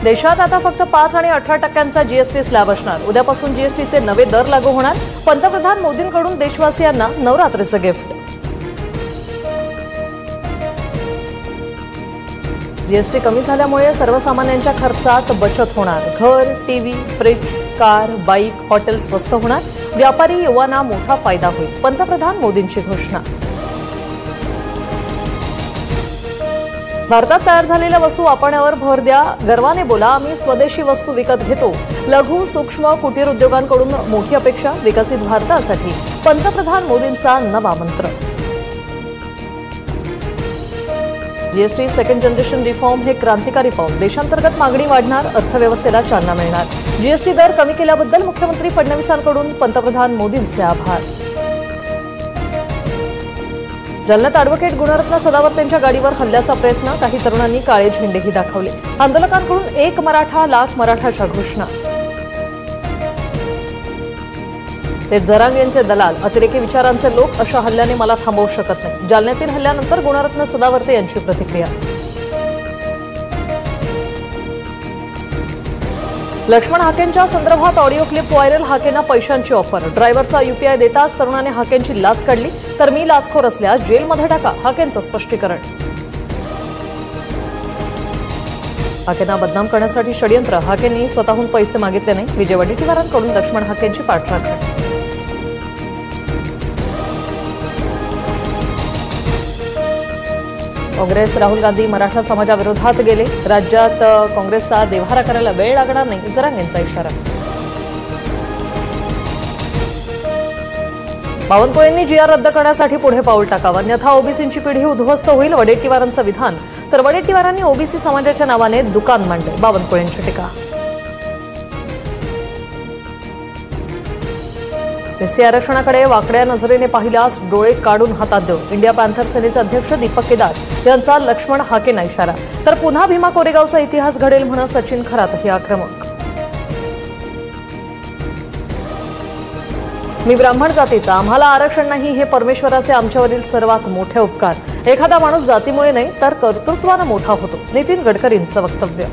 देशात आता फक्त 5 आणि 18% जीएसटी स्लॅब असणार। उद्यापासून जीएसटीचे नवे दर लागू होणार। पंतप्रधान मोदींकडून देशवासियांना नवरात्रीचं गिफ्ट। जीएसटी कमी झाल्यामुळे सर्वसामान्यांच्या खर्चात बचत होणार। घर, TV, fridge, car, bike, hotel स्वस्त होणार। व्यापारी युवांना मोठा फायदा होईल। पंतप्रधान मोदींची घोषणा। भारतात तयार झालेल्या वस्तू वापरण्यावर भर द्या। गर्वाने बोला, आम्ही स्वदेशी वस्तू विकत घेतो। लघु सूक्ष्म कुटीर उद्योगांकडून मोठी अपेक्षा। विकसित भारतासाठी पंतप्रधान मोदींचा नवा मंत्र। जीएसटी सेकंड जनरेशन रिफॉर्म हे क्रांतिकारी पाऊल। देशांतर्गत मागणी वाढणार, अर्थव्यवस्थेला चालना मिळणार। जीएसटी दर कमी केल्याबद्दल मुख्यमंत्री फडणवीसांकडून पंतप्रधान मोदींचे आभार। जालन्यात ॲडव्होकेट गुणरत्न सदावर्ते यांच्या गाडीवर हल्ल्याचा प्रयत्न। काही तरुणांनी काळे झेंडेही दाखवले। आंदोलकांकडून एक मराठा लाख मराठाच्या घोषणा। ते जरांगेंचे दलाल, अतिरेकी विचारांचे लोक, अशा हल्ल्याने मला थांबवू शकत नाही। जालन्यातील हल्ल्यानंतर गुणरत्न सदावर्ते यांची प्रतिक्रिया। लक्ष्मण हाकेंच्या संदर्भात ऑडिओ क्लिप व्हायरल। हाकेंना पैशांची ऑफर। ड्रायव्हरचा यूपीआय देताच तरुणाने हाकेंची लाच काढली। तर मी लाचखोर असल्यास जेलमध्ये टाका, हाकेंचं स्पष्टीकरण। हाकेंना बदनाम करण्यासाठी षडयंत्र। हाकेंनी स्वतःहून पैसे मागितले नाही। विजय वडेट्टीवारांकडून लक्ष्मण हाकेंची पाठराखण। काँग्रेस राहुल गांधी मराठा समाजाविरोधात गेले। राज्यात काँग्रेसचा देव्हारा करायला वेळ लागणार नाही, जरांगेंचा इशारा। बावनकुळेंनी जीआर रद्द करण्यासाठी पुढे पाऊल टाकावं, अन्यथा ओबीसींची पिढी उद्ध्वस्त होईल, वडेट्टीवारांचं विधान। तर वडेट्टीवारांनी ओबीसी समाजाच्या नावाने दुकान मांडले, बावनकुळेंची टीका। एससी आरक्षणाकडे वाकड्या नजरेने पाहिल्यास डोळे काढून हातात देऊ, इंडिया पॅन्थर सेनेचे अध्यक्ष दीपक केदार यांचा लक्ष्मण हाकेंना इशारा। तर पुन्हा भीमा कोरेगावचा इतिहास घडेल म्हणून सचिन खरातही आक्रमक। मी ब्राह्मण जातीचा, आम्हाला आरक्षण नाही हे परमेश्वराचे आमच्यावरील सर्वात मोठे उपकार। एखादा माणूस जातीमुळे नाही तर कर्तृत्वाने मोठा होतो, नितीन गडकरींचं वक्तव्य।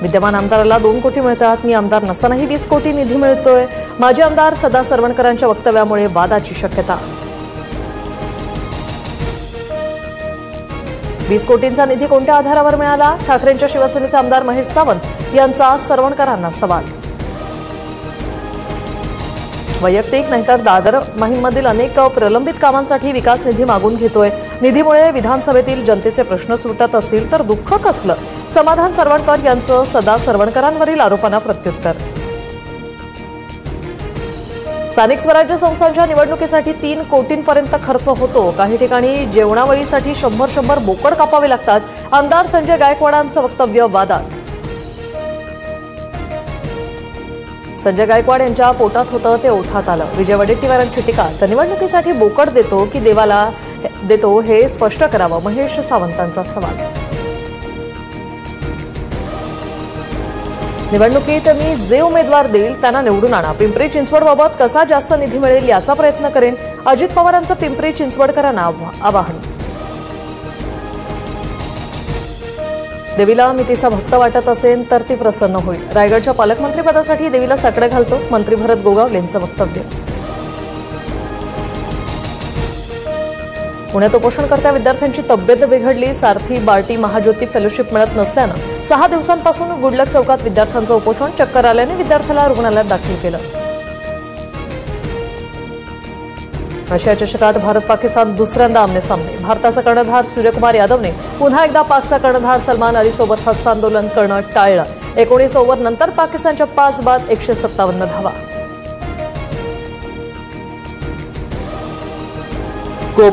विद्यमान आमदाराला 2 कोटी मिळतात, मी आमदार नसतानाही 20 कोटी निधी मिळतोय। माजी आमदार सदा सरवणकरांच्या वक्तव्यामुळे वादाची शक्यता। 20 कोटींचा निधी कोणत्या आधारावर मिळाला? ठाकरेंच्या शिवसेनेचे आमदार महेश सावंत यांचा सरवणकरांना सवाल। वैयक्तिक नाहीतर दादर माहीममधील अनेक प्रलंबित कामांसाठी विकास निधी मागून घेतोय। निधीमुळे विधानसभेतील जनतेचे प्रश्न सुटत असतील तर दुःख कसलं? समाधान सरवणकर यांचं सदा सरवणकरांवरील आरोपांना प्रत्युत्तर। स्थानिक स्वराज्य संस्थांच्या निवडणुकीसाठी 3 कोटींपर्यंत खर्च होतो। काही ठिकाणी जेवणावळीसाठी 100 बोकड कापावे लागतात। आमदार संजय गायकवाडांचं वक्तव्य वादात। संजय गायकवाड यांच्या पोटात होतं ते ओठात आलं, विजय वडेट्टीवारांची टीका। तर निवडणुकीसाठी बोकड देतो की देवाला देतो हे स्पष्ट करावं, महेश सावंतांचा सवाल। निवडणुकीत मी जे उमेदवार देईल त्यांना निवडून आणा। पिंपरी चिंचवडबाबत कसा जास्त निधी मिळेल याचा प्रयत्न करेन, अजित पवारांचं पिंपरी चिंचवडकरांना आवाहन। देवीला मी तिचा भक्त वाटत असेल तर ती प्रसन्न होईल। रायगडच्या पालकमंत्रीपदासाठी देवीला साकडं घालतो, मंत्री भरत गोगावलेंचं वक्तव्य। पुण्यात उपोषणकर्त्या विद्यार्थ्यांची तब्येत बिघडली। सारथी बार्टी महाज्योती फेलोशिप मिळत नसल्यानं 6 दिवसांपासून गुडलक चौकात विद्यार्थ्यांचं उपोषण। चक्कर आल्याने विद्यार्थ्याला रुग्णालयात दाखल केलं। आशिया चषकात भारत पाकिस्तान दुसऱ्यांदा आमने-सामने। भारताचा कर्णधार सूर्यकुमार यादवने पुन्हा एकदा पाकचा कर्णधार सलमान अलीसोबत हस्तांदोलन करणं टाळलं। 19 ओव्हर नंतर पाकिस्तानच्या 5 बाद 157 धावा।